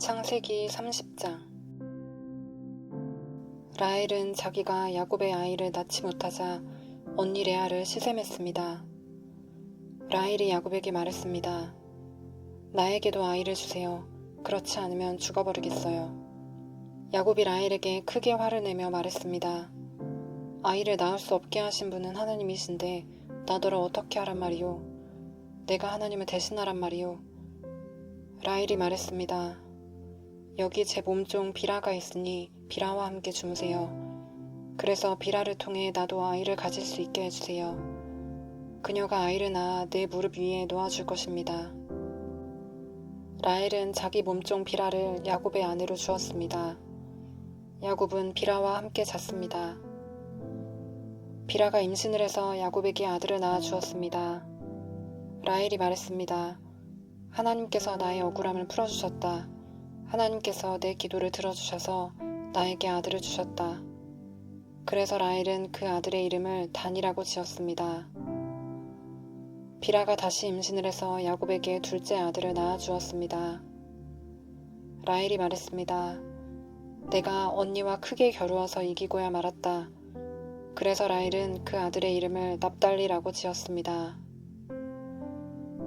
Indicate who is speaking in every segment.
Speaker 1: 창세기 30장. 라헬은 자기가 야곱의 아이를 낳지 못하자 언니 레아를 시샘했습니다. 라헬이 야곱에게 말했습니다. 나에게도 아이를 주세요. 그렇지 않으면 죽어버리겠어요. 야곱이 라헬에게 크게 화를 내며 말했습니다. 아이를 낳을 수 없게 하신 분은 하나님이신데 나더러 어떻게 하란 말이오. 내가 하나님을 대신하란 말이오. 라헬이 말했습니다. 여기 제 몸종 비라가 있으니 비라와 함께 주무세요. 그래서 비라를 통해 나도 아이를 가질 수 있게 해주세요. 그녀가 아이를 낳아 내 무릎 위에 놓아줄 것입니다. 라헬은 자기 몸종 비라를 야곱의 아내로 주었습니다. 야곱은 비라와 함께 잤습니다. 비라가 임신을 해서 야곱에게 아들을 낳아 주었습니다. 라헬이 말했습니다. 하나님께서 나의 억울함을 풀어주셨다. 하나님께서 내 기도를 들어주셔서 나에게 아들을 주셨다. 그래서 라헬은 그 아들의 이름을 단이라고 지었습니다. 비라가 다시 임신을 해서 야곱에게 둘째 아들을 낳아 주었습니다. 라헬이 말했습니다. 내가 언니와 크게 겨루어서 이기고야 말았다. 그래서 라헬은 그 아들의 이름을 납달리라고 지었습니다.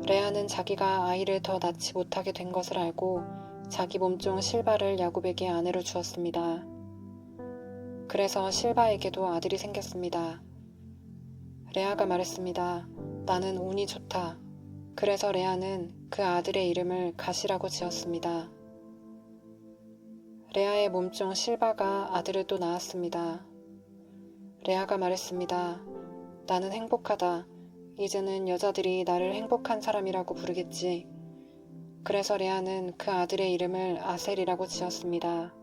Speaker 1: 레아는 자기가 아이를 더 낳지 못하게 된 것을 알고 자기 몸종 실바를 야곱에게 아내로 주었습니다. 그래서 실바에게도 아들이 생겼습니다. 레아가 말했습니다. 나는 운이 좋다. 그래서 레아는 그 아들의 이름을 갓이라고 지었습니다. 레아의 몸종 실바가 아들을 또 낳았습니다. 레아가 말했습니다. 나는 행복하다. 이제는 여자들이 나를 행복한 사람이라고 부르겠지. 그래서 레아는 그 아들의 이름을 아셀이라고 지었습니다.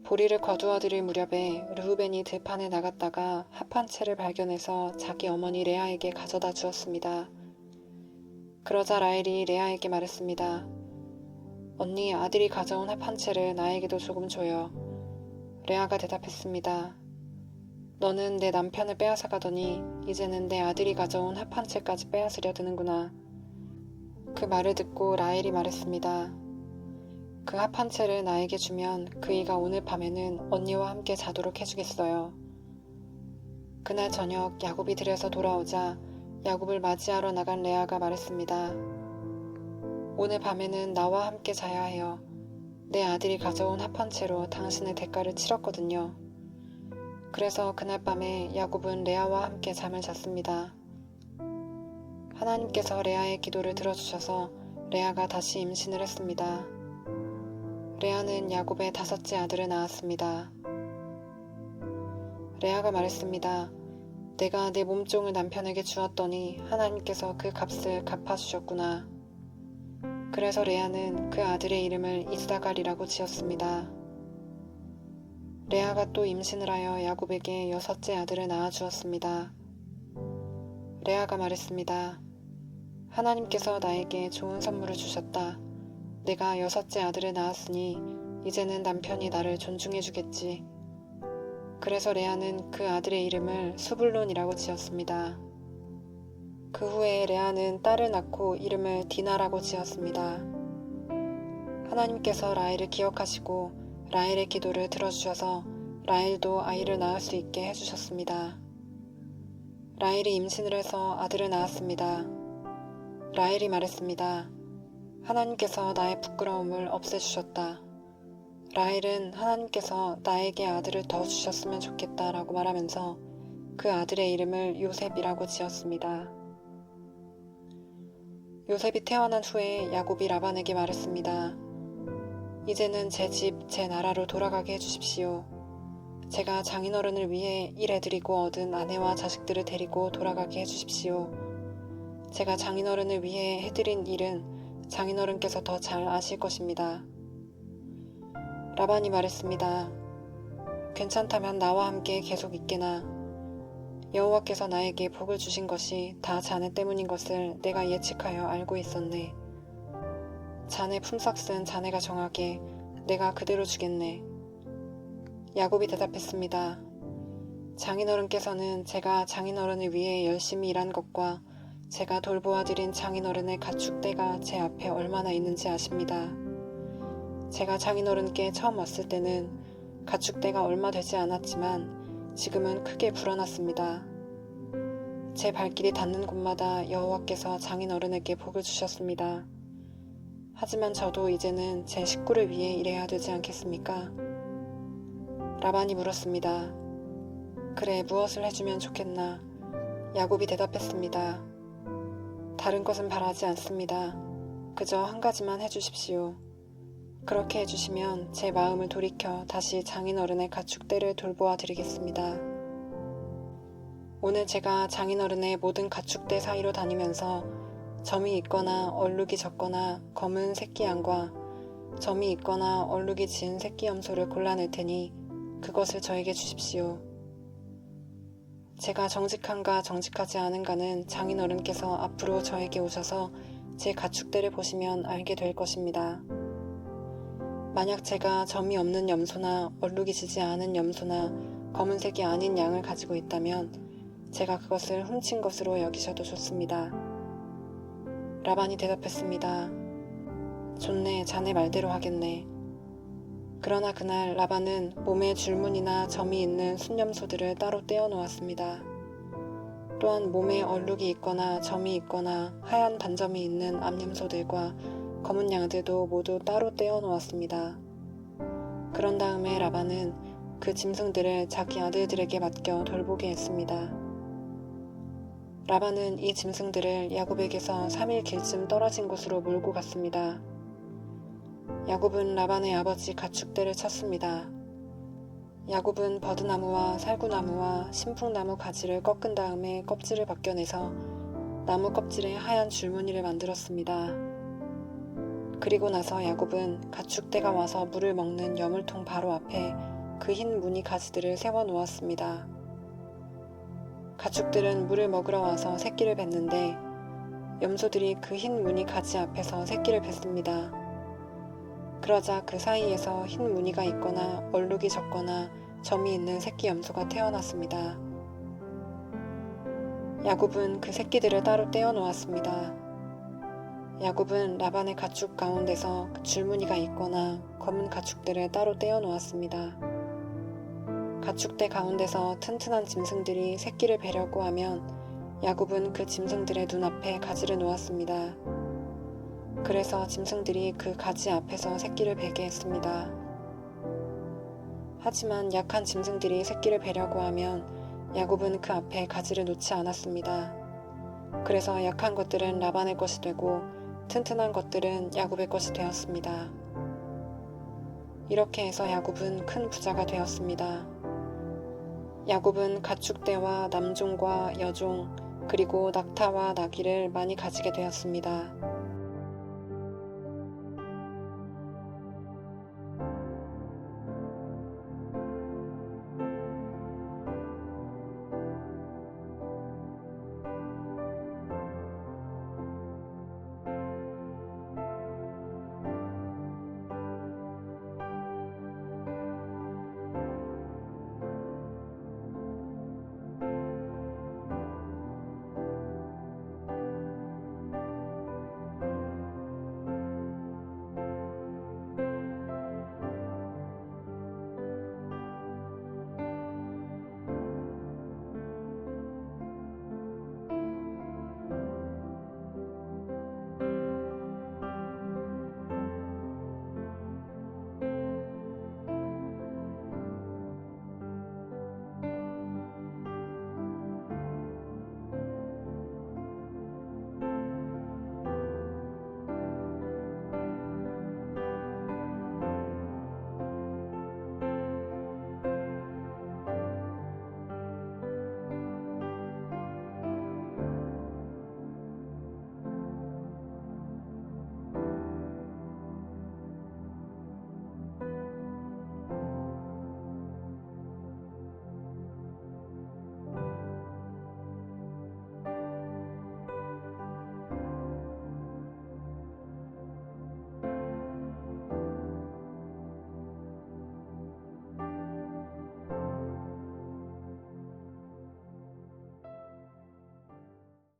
Speaker 1: 보리를 거두어 들일 무렵에 르우벤이 들판에 나갔다가 합 한 채를 발견해서 자기 어머니 레아에게 가져다 주었습니다. 그러자 라헬이 레아에게 말했습니다. 언니, 아들이 가져온 합 한 채를 나에게도 조금 줘요. 레아가 대답했습니다. 너는 내 남편을 빼앗아가더니 이제는 내 아들이 가져온 합 한 채까지 빼앗으려 드는구나. 그 말을 듣고 라헬이 말했습니다. 그 합 한 채를 나에게 주면 그이가 오늘 밤에는 언니와 함께 자도록 해주겠어요. 그날 저녁 야곱이 들에서 돌아오자 야곱을 맞이하러 나간 레아가 말했습니다. 오늘 밤에는 나와 함께 자야 해요. 내 아들이 가져온 합 한 채로 당신의 대가를 치렀거든요. 그래서 그날 밤에 야곱은 레아와 함께 잠을 잤습니다. 하나님께서 레아의 기도를 들어주셔서 레아가 다시 임신을 했습니다. 레아는 야곱의 5째 아들을 낳았습니다. 레아가 말했습니다. 내가 내 몸종을 남편에게 주었더니 하나님께서 그 값을 갚아주셨구나. 그래서 레아는 그 아들의 이름을 이사갈이라고 지었습니다. 레아가 또 임신을 하여 야곱에게 6째 아들을 낳아 주었습니다. 레아가 말했습니다. 하나님께서 나에게 좋은 선물을 주셨다. 내가 6째 아들을 낳았으니 이제는 남편이 나를 존중해 주겠지. 그래서 레아는 그 아들의 이름을 수불론이라고 지었습니다. 그 후에 레아는 딸을 낳고 이름을 디나라고 지었습니다. 하나님께서 라헬을 기억하시고 라헬의 기도를 들어주셔서 라헬도 아이를 낳을 수 있게 해주셨습니다. 라헬이 임신을 해서 아들을 낳았습니다. 라헬이 말했습니다. 하나님께서 나의 부끄러움을 없애주셨다. 라헬은 하나님께서 나에게 아들을 더 주셨으면 좋겠다 라고 말하면서 그 아들의 이름을 요셉이라고 지었습니다. 요셉이 태어난 후에 야곱이 라반에게 말했습니다. 이제는 제 집, 제 나라로 돌아가게 해주십시오. 제가 장인어른을 위해 일해드리고 얻은 아내와 자식들을 데리고 돌아가게 해주십시오. 제가 장인어른을 위해 해드린 일은 장인어른께서 더 잘 아실 것입니다. 라반이 말했습니다. 괜찮다면 나와 함께 계속 있게나. 여호와께서 나에게 복을 주신 것이 다 자네 때문인 것을 내가 예측하여 알고 있었네. 자네 품삯은 자네가 정하게 내가 그대로 주겠네. 야곱이 대답했습니다. 장인어른께서는 제가 장인어른을 위해 열심히 일한 것과 제가 돌보아드린 장인어른의 가축대가 제 앞에 얼마나 있는지 아십니다. 제가 장인어른께 처음 왔을 때는 가축대가 얼마 되지 않았지만 지금은 크게 불어났습니다. 제 발길이 닿는 곳마다 여호와께서 장인어른에게 복을 주셨습니다. 하지만 저도 이제는 제 식구를 위해 일해야 되지 않겠습니까? 라반이 물었습니다. 그래, 무엇을 해주면 좋겠나? 야곱이 대답했습니다. 다른 것은 바라지 않습니다. 그저 한 가지만 해주십시오. 그렇게 해주시면 제 마음을 돌이켜 다시 장인어른의 가축대를 돌보아 드리겠습니다. 오늘 제가 장인어른의 모든 가축대 사이로 다니면서 점이 있거나 얼룩이 적거나 검은 새끼 양과 점이 있거나 얼룩이 지은 새끼 염소를 골라낼 테니 그것을 저에게 주십시오. 제가 정직한가 정직하지 않은가는 장인어른께서 앞으로 저에게 오셔서 제 가축대를 보시면 알게 될 것입니다. 만약 제가 점이 없는 염소나 얼룩이 지지 않은 염소나 검은색이 아닌 양을 가지고 있다면 제가 그것을 훔친 것으로 여기셔도 좋습니다. 라반이 대답했습니다. 좋네, 자네 말대로 하겠네. 그러나 그날 라반은 몸에 줄무늬나 점이 있는 순염소들을 따로 떼어 놓았습니다. 또한 몸에 얼룩이 있거나 점이 있거나 하얀 반점이 있는 암염소들과 검은 양들도 모두 따로 떼어 놓았습니다. 그런 다음에 라반은 그 짐승들을 자기 아들들에게 맡겨 돌보게 했습니다. 라반은 이 짐승들을 야곱에게서 3일 길쯤 떨어진 곳으로 몰고 갔습니다. 야곱은 라반의 아버지 가축대를 쳤습니다. 야곱은 버드나무와 살구나무와 신풍나무 가지를 꺾은 다음에 껍질을 벗겨내서 나무 껍질에 하얀 줄무늬를 만들었습니다. 그리고 나서 야곱은 가축대가 와서 물을 먹는 여물통 바로 앞에 그 흰 무늬 가지들을 세워 놓았습니다. 가축들은 물을 먹으러 와서 새끼를 뱉는데 염소들이 그 흰 무늬 가지 앞에서 새끼를 뱉습니다. 그러자 그 사이에서 흰 무늬가 있거나 얼룩이 적거나 점이 있는 새끼 염소가 태어났습니다. 야곱은 그 새끼들을 따로 떼어 놓았습니다. 야곱은 라반의 가축 가운데서 줄무늬가 있거나 검은 가축들을 따로 떼어 놓았습니다. 가축대 가운데서 튼튼한 짐승들이 새끼를 베려고 하면 야곱은 그 짐승들의 눈앞에 가지를 놓았습니다. 그래서 짐승들이 그 가지 앞에서 새끼를 베게 했습니다. 하지만 약한 짐승들이 새끼를 베려고 하면 야곱은 그 앞에 가지를 놓지 않았습니다. 그래서 약한 것들은 라반의 것이 되고 튼튼한 것들은 야곱의 것이 되었습니다. 이렇게 해서 야곱은 큰 부자가 되었습니다. 야곱은 가축대와 남종과 여종 그리고 낙타와 나귀를 많이 가지게 되었습니다.